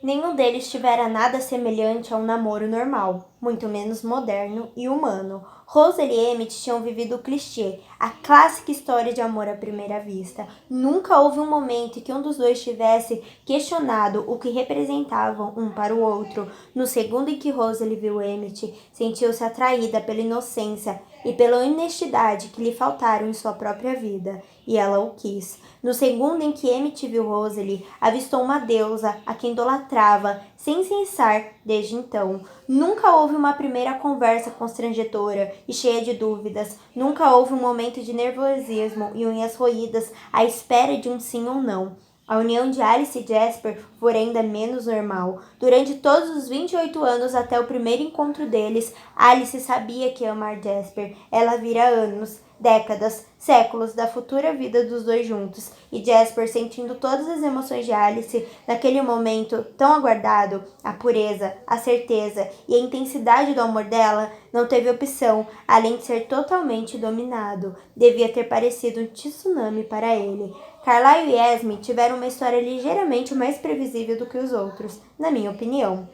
Nenhum deles tivera nada semelhante a um namoro normal, muito menos moderno e humano. Rosal e Emmett tinham vivido o clichê, a clássica história de amor à primeira vista. Nunca houve um momento em que um dos dois tivesse questionado o que representavam um para o outro. No segundo em que Rosal viu Emmett, sentiu-se atraída pela inocência e pela honestidade que lhe faltaram em sua própria vida, e ela o quis. No segundo em que Emmett viu Rosalie, avistou uma deusa a quem idolatrava, sem cessar desde então. Nunca houve uma primeira conversa constrangedora e cheia de dúvidas. Nunca houve um momento de nervosismo e unhas roídas à espera de um sim ou não. A união de Alice e Jasper foi ainda menos normal. Durante todos os 28 anos até o primeiro encontro deles, Alice sabia que ia amar Jasper. Ela vira anos, décadas, séculos da futura vida dos dois juntos, e Jasper, sentindo todas as emoções de Alice naquele momento tão aguardado, a pureza, a certeza e a intensidade do amor dela, não teve opção além de ser totalmente dominado. Devia ter parecido um tsunami para ele. Carlyle e Esme tiveram uma história ligeiramente mais previsível do que os outros, na minha opinião.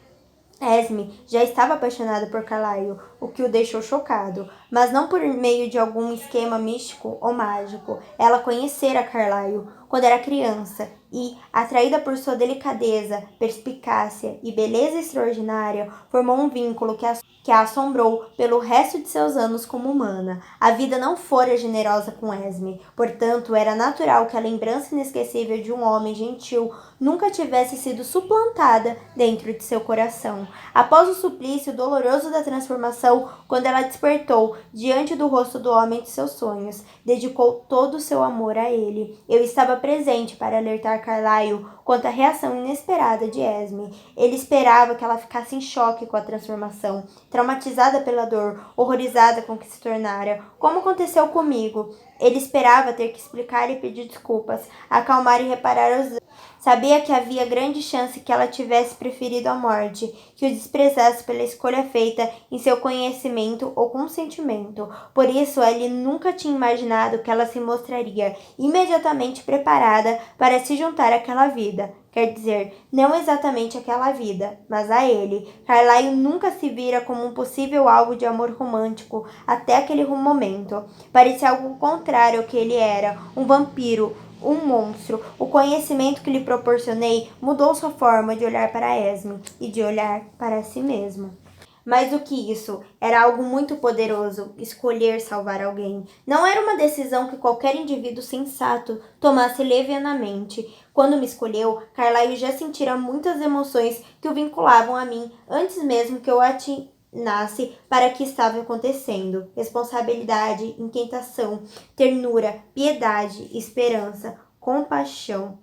Esme já estava apaixonada por Carlyle, o que o deixou chocado, mas não por meio de algum esquema místico ou mágico. Ela conhecera Carlyle quando era criança e, atraída por sua delicadeza, perspicácia e beleza extraordinária, formou um vínculo que a assombrou pelo resto de seus anos como humana. A vida não fora generosa com Esme, portanto, era natural que a lembrança inesquecível de um homem gentil nunca tivesse sido suplantada dentro de seu coração. Após o suplício doloroso da transformação, quando ela despertou diante do rosto do homem de seus sonhos, dedicou todo o seu amor a ele. Eu estava presente para alertar Carlyle quanto à reação inesperada de Esme. Ele esperava que ela ficasse em choque com a transformação, traumatizada pela dor, horrorizada com o que se tornara, como aconteceu comigo. Ele esperava ter que explicar e pedir desculpas, acalmar e reparar os danos. Sabia que havia grande chance que ela tivesse preferido a morte, que o desprezasse pela escolha feita em seu conhecimento ou consentimento. Por isso, ele nunca tinha imaginado que ela se mostraria imediatamente preparada para se juntar àquela vida. Quer dizer, não exatamente aquela vida, mas a ele. Carlyle nunca se vira como um possível alvo de amor romântico até aquele momento. Parecia algo contrário ao que ele era, um vampiro, um monstro. O conhecimento que lhe proporcionei mudou sua forma de olhar para Esme e de olhar para si mesmo. Mais do que isso, era algo muito poderoso, escolher salvar alguém. Não era uma decisão que qualquer indivíduo sensato tomasse levianamente. Quando me escolheu, Carlyle já sentira muitas emoções que o vinculavam a mim antes mesmo que eu atinasse para o que estava acontecendo. Responsabilidade, inquietação, ternura, piedade, esperança, compaixão.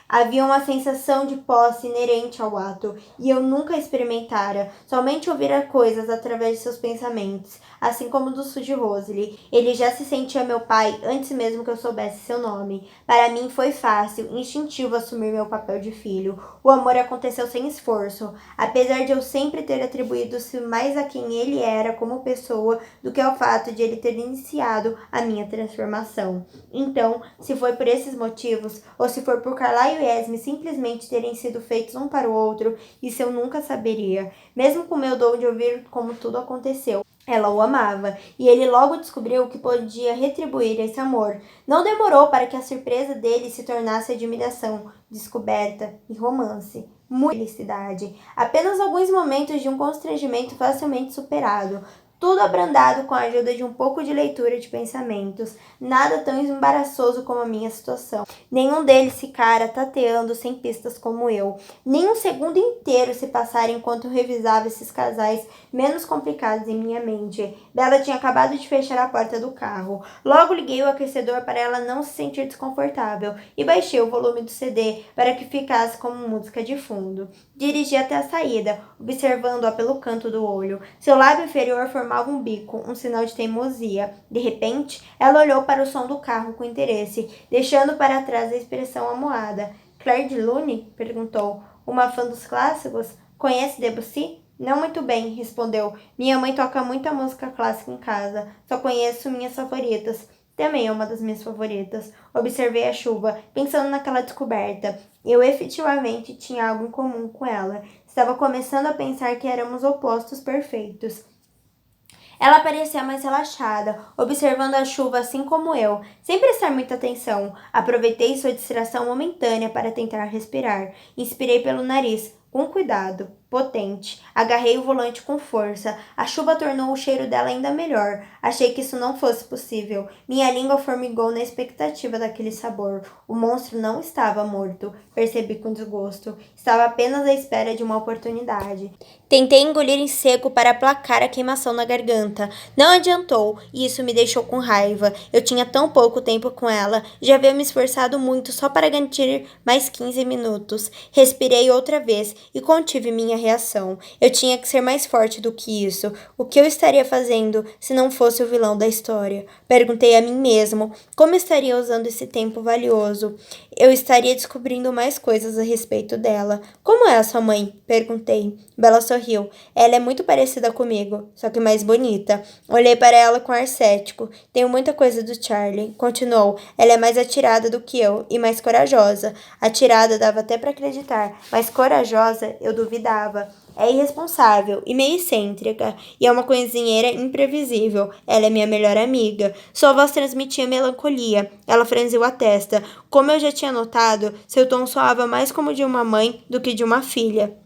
Havia uma sensação de posse inerente ao ato, e eu nunca experimentara, somente ouvira coisas através de seus pensamentos, assim como do sul de Rosalie. Ele já se sentia meu pai antes mesmo que eu soubesse seu nome. Para mim foi fácil, instintivo assumir meu papel de filho. O amor aconteceu sem esforço, apesar de eu sempre ter atribuído-se mais a quem ele era como pessoa do que ao fato de ele ter iniciado a minha transformação. Então, se foi por esses motivos, ou se for por Carlyle e Esme simplesmente terem sido feitos um para o outro, isso eu nunca saberia. Mesmo com meu dom de ouvir como tudo aconteceu, ela o amava, e ele logo descobriu que podia retribuir esse amor. Não demorou para que a surpresa dele se tornasse admiração, descoberta e romance. Muita felicidade. Apenas alguns momentos de um constrangimento facilmente superado. Tudo abrandado com a ajuda de um pouco de leitura de pensamentos. Nada tão embaraçoso como a minha situação. Nenhum deles ficara tateando sem pistas como eu. Nem um segundo inteiro se passara enquanto eu revisava esses casais menos complicados em minha mente. Bella tinha acabado de fechar a porta do carro. Logo liguei o aquecedor para ela não se sentir desconfortável e baixei o volume do CD para que ficasse como música de fundo. Dirigi até a saída, observando-a pelo canto do olho. Seu lábio inferior formava um bico, um sinal de teimosia. De repente, ela olhou para o som do carro com interesse, deixando para trás a expressão amuada. Claire de Lune? Perguntou. Uma fã dos clássicos? Conhece Debussy? Não muito bem, respondeu. Minha mãe toca muita música clássica em casa. Só conheço minhas favoritas. Também é uma das minhas favoritas. Observei a chuva, pensando naquela descoberta. Eu efetivamente tinha algo em comum com ela. Estava começando a pensar que éramos opostos perfeitos. Ela parecia mais relaxada, observando a chuva assim como eu, sem prestar muita atenção. Aproveitei sua distração momentânea para tentar respirar. Inspirei pelo nariz, com cuidado, potente. Agarrei o volante com força. A chuva tornou o cheiro dela ainda melhor. Achei que isso não fosse possível. Minha língua formigou na expectativa daquele sabor. O monstro não estava morto, percebi com desgosto. Estava apenas à espera de uma oportunidade. Tentei engolir em seco para aplacar a queimação na garganta. Não adiantou, e isso me deixou com raiva. Eu tinha tão pouco tempo com ela, já havia me esforçado muito só para garantir mais 15 minutos. Respirei outra vez e contive minha reação. Eu tinha que ser mais forte do que isso. O que eu estaria fazendo se não fosse o vilão da história? Perguntei a mim mesmo como estaria usando esse tempo valioso. Eu estaria descobrindo mais coisas a respeito dela. Como é a sua mãe? Perguntei. Bela sorriu. Ela é muito parecida comigo, só que mais bonita. Olhei para ela com ar cético. Tenho muita coisa do Charlie. Continuou. Ela é mais atirada do que eu e mais corajosa. Atirada dava até para acreditar, mas corajosa eu duvidava. É irresponsável e meio excêntrica, e é uma cozinheira imprevisível. Ela é minha melhor amiga. Sua voz transmitia melancolia. Ela franziu a testa. Como eu já tinha notado, seu tom soava mais como de uma mãe do que de uma filha.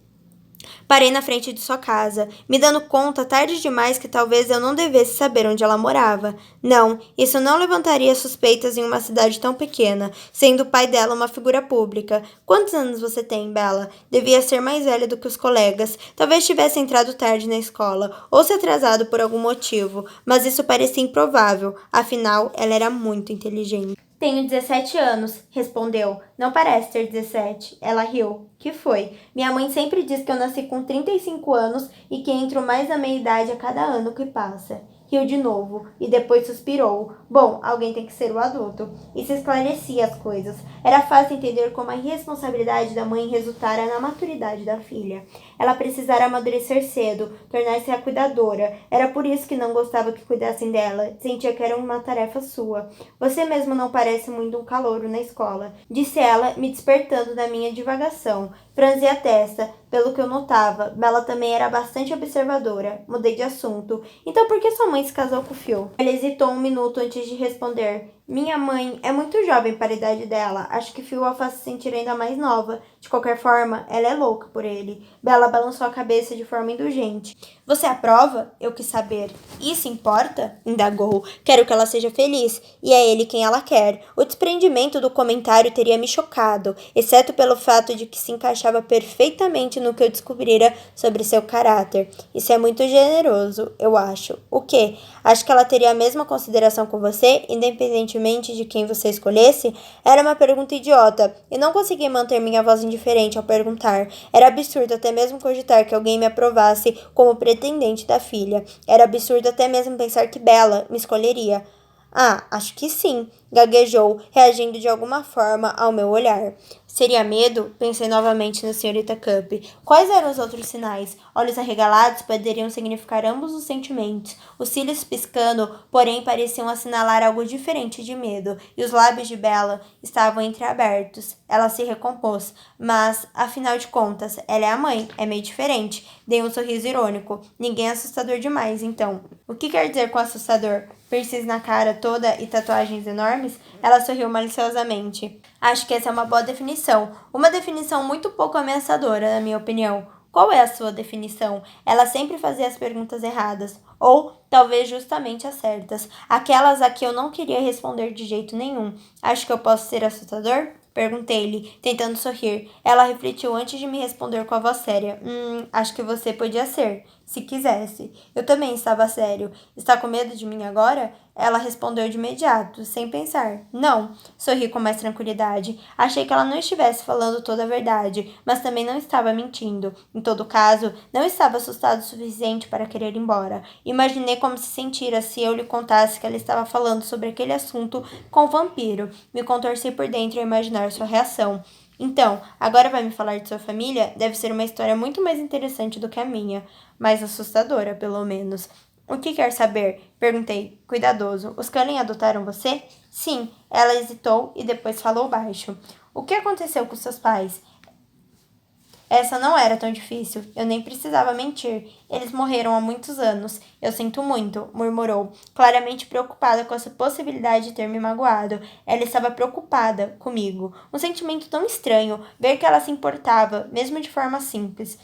Parei na frente de sua casa, me dando conta tarde demais que talvez eu não devesse saber onde ela morava. Não, isso não levantaria suspeitas em uma cidade tão pequena, sendo o pai dela uma figura pública. Quantos anos você tem, Bella? Devia ser mais velha do que os colegas. Talvez tivesse entrado tarde na escola, ou se atrasado por algum motivo, mas isso parecia improvável, afinal, ela era muito inteligente. Tenho 17 anos, respondeu. Não parece ter 17. Ela riu. Que foi? Minha mãe sempre diz que eu nasci com 35 anos e que entro mais na meia-idade a cada ano que passa. Riu de novo e depois suspirou. Bom, alguém tem que ser o adulto. Isso esclarecia as coisas. Era fácil entender como a irresponsabilidade da mãe resultara na maturidade da filha. Ela precisara amadurecer cedo, tornar-se a cuidadora. Era por isso que não gostava que cuidassem dela. Sentia que era uma tarefa sua. Você mesmo não parece muito um calouro na escola, disse ela, me despertando da minha divagação. Franzi a testa. Pelo que eu notava, Bella também era bastante observadora. Mudei de assunto. Então por que sua mãe se casou com o Phil? Ele hesitou um minuto antes de responder. Minha mãe é muito jovem para a idade dela. Acho que Phil a faz se sentir ainda mais nova. De qualquer forma, ela é louca por ele. Bella balançou a cabeça de forma indulgente. Você aprova? Eu quis saber. Isso importa? Indagou. Quero que ela seja feliz. E é ele quem ela quer. O desprendimento do comentário teria me chocado, exceto pelo fato de que se encaixava perfeitamente no que eu descobrira sobre seu caráter. Isso é muito generoso, eu acho. O quê? Acho que ela teria a mesma consideração com você, independentemente de quem você escolhesse? Era uma pergunta idiota, e não consegui manter minha voz indiferente ao perguntar. Era absurdo até mesmo cogitar que alguém me aprovasse como pretendente da filha. Era absurdo até mesmo pensar que Bella me escolheria. Ah, acho que sim, gaguejou, reagindo de alguma forma ao meu olhar. Seria medo? Pensei novamente na senhorita Cup. Quais eram os outros sinais? Olhos arregalados poderiam significar ambos os sentimentos. Os cílios piscando, porém, pareciam assinalar algo diferente de medo, e os lábios de Bella estavam entreabertos. Ela se recompôs, mas, afinal de contas, ela é a mãe, é meio diferente. Dei um sorriso irônico. Ninguém é assustador demais, então. O que quer dizer com assustador? Piercings na cara toda e tatuagens enormes? Ela sorriu maliciosamente. Acho que essa é uma boa definição. Uma definição muito pouco ameaçadora, na minha opinião. Qual é a sua definição? Ela sempre fazia as perguntas erradas. Ou, talvez, justamente as certas. Aquelas a que eu não queria responder de jeito nenhum. Acho que eu posso ser assustador? Perguntei-lhe, tentando sorrir. Ela refletiu antes de me responder com a voz séria. Acho que você podia ser, se quisesse. Eu também estava sério. Está com medo de mim agora? Ela respondeu de imediato, sem pensar. Não. Sorri com mais tranquilidade. Achei que ela não estivesse falando toda a verdade, mas também não estava mentindo. Em todo caso, não estava assustado o suficiente para querer ir embora. Imaginei como se sentira se eu lhe contasse que ela estava falando sobre aquele assunto com o vampiro. Me contorci por dentro a imaginar sua reação. Então, agora vai me falar de sua família? Deve ser uma história muito mais interessante do que a minha. Mais assustadora, pelo menos. O que quer saber? Perguntei, cuidadoso. Os Cullen adotaram você? Sim, ela hesitou e depois falou baixo. O que aconteceu com seus pais? Essa não era tão difícil. Eu nem precisava mentir. Eles morreram há muitos anos. Eu sinto muito, murmurou, claramente preocupada com essa possibilidade de ter me magoado. Ela estava preocupada comigo. Um sentimento tão estranho, ver que ela se importava, mesmo de forma simples.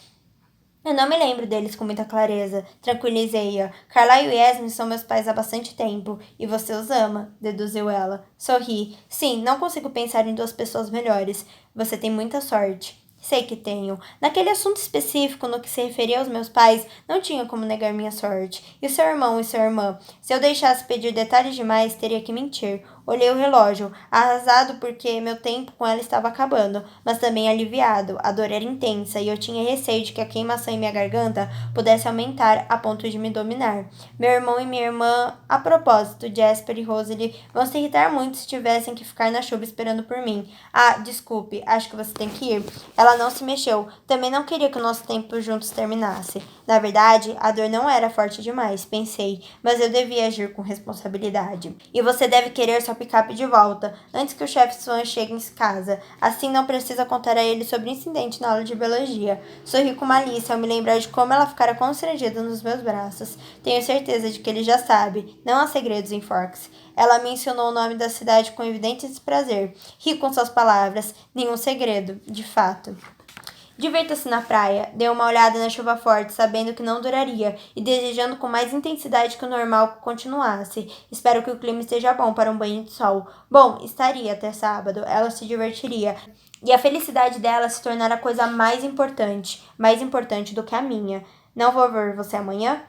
Eu não me lembro deles com muita clareza, tranquilizei-a. Carlyle e Yasmin são meus pais há bastante tempo, e você os ama, deduziu ela. Sorri. Sim, não consigo pensar em duas pessoas melhores. Você tem muita sorte. Sei que tenho. Naquele assunto específico no que se referia aos meus pais, não tinha como negar minha sorte. E seu irmão e sua irmã? Se eu deixasse pedir detalhes demais, teria que mentir. Olhei o relógio, arrasado porque meu tempo com ela estava acabando, mas também aliviado. A dor era intensa e eu tinha receio de que a queimação em minha garganta pudesse aumentar a ponto de me dominar. Meu irmão e minha irmã, a propósito, Jasper e Rosalie vão se irritar muito se tivessem que ficar na chuva esperando por mim. Ah, desculpe, acho que você tem que ir. Ela não se mexeu. Também não queria que o nosso tempo juntos terminasse. Na verdade, a dor não era forte demais, pensei, mas eu devia agir com responsabilidade. E você deve querer sua picape de volta, antes que o chefe Swan chegue em casa. Assim não precisa contar a ele sobre o incidente na aula de biologia. Sorri com malícia ao me lembrar de como ela ficara constrangida nos meus braços. Tenho certeza de que ele já sabe. Não há segredos em Forks. Ela mencionou o nome da cidade com evidente desprazer. Ri com suas palavras. Nenhum segredo, de fato. Divirta-se na praia. Dei uma olhada na chuva forte, sabendo que não duraria, e desejando com mais intensidade que o normal continuasse. Espero que o clima esteja bom para um banho de sol. Bom, estaria até sábado. Ela se divertiria. E a felicidade dela se tornara a coisa mais importante do que a minha. Não vou ver você amanhã?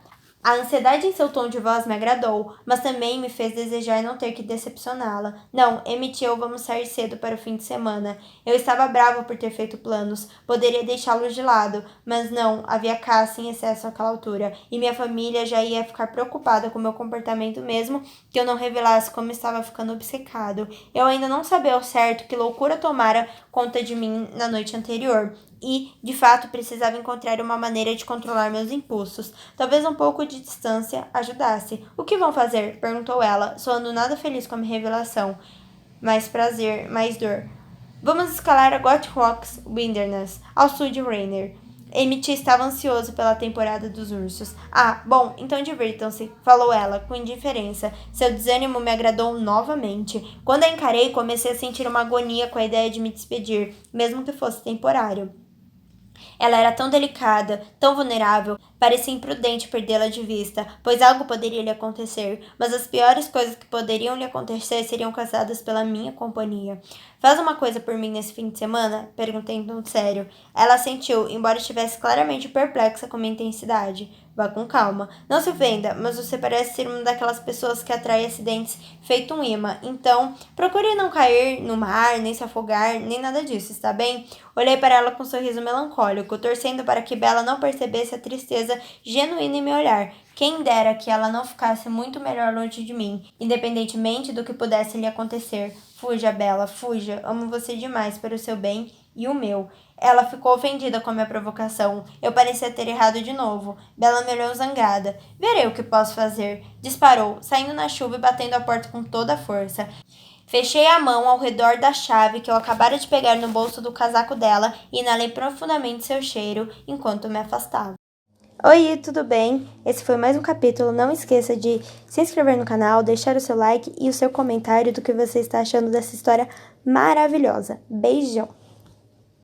A ansiedade em seu tom de voz me agradou, mas também me fez desejar não ter que decepcioná-la. Não, Emmett e eu vamos sair cedo para o fim de semana. Eu estava bravo por ter feito planos. Poderia deixá-los de lado, mas não, havia caça em excesso àquela altura, e minha família já ia ficar preocupada com meu comportamento mesmo que eu não revelasse como estava ficando obcecado. Eu ainda não sabia ao certo que loucura tomara conta de mim na noite anterior. E, de fato, precisava encontrar uma maneira de controlar meus impulsos. Talvez um pouco de distância ajudasse. O que vão fazer? Perguntou ela, soando nada feliz com a minha revelação. Mais prazer, mais dor. Vamos escalar a Goth Rocks Wilderness, ao sul de Rainier. Emmett estava ansioso pela temporada dos ursos. Ah, bom, então divirtam-se, falou ela, com indiferença. Seu desânimo me agradou novamente. Quando a encarei, comecei a sentir uma agonia com a ideia de me despedir, mesmo que fosse temporário. Ela era tão delicada, tão vulnerável, parecia imprudente perdê-la de vista, pois algo poderia lhe acontecer, mas as piores coisas que poderiam lhe acontecer seriam causadas pela minha companhia. Faz uma coisa por mim nesse fim de semana? Perguntei em tom sério. Ela assentiu, embora estivesse claramente perplexa com minha intensidade. Vá com calma. Não se ofenda, mas você parece ser uma daquelas pessoas que atrai acidentes feito um imã. Então, procure não cair no mar, nem se afogar, nem nada disso, está bem? Olhei para ela com um sorriso melancólico, torcendo para que Bella não percebesse a tristeza genuína em meu olhar. Quem dera que ela não ficasse muito melhor longe de mim, independentemente do que pudesse lhe acontecer. Fuja, Bella, fuja. Amo você demais para o seu bem e o meu. Ela ficou ofendida com a minha provocação. Eu parecia ter errado de novo. Bella me olhou zangada. Verei o que posso fazer. Disparou, saindo na chuva e batendo a porta com toda a força. Fechei a mão ao redor da chave que eu acabara de pegar no bolso do casaco dela e inalei profundamente seu cheiro enquanto me afastava. Oi, tudo bem? Esse foi mais um capítulo. Não esqueça de se inscrever no canal, deixar o seu like e o seu comentário do que você está achando dessa história maravilhosa. Beijão!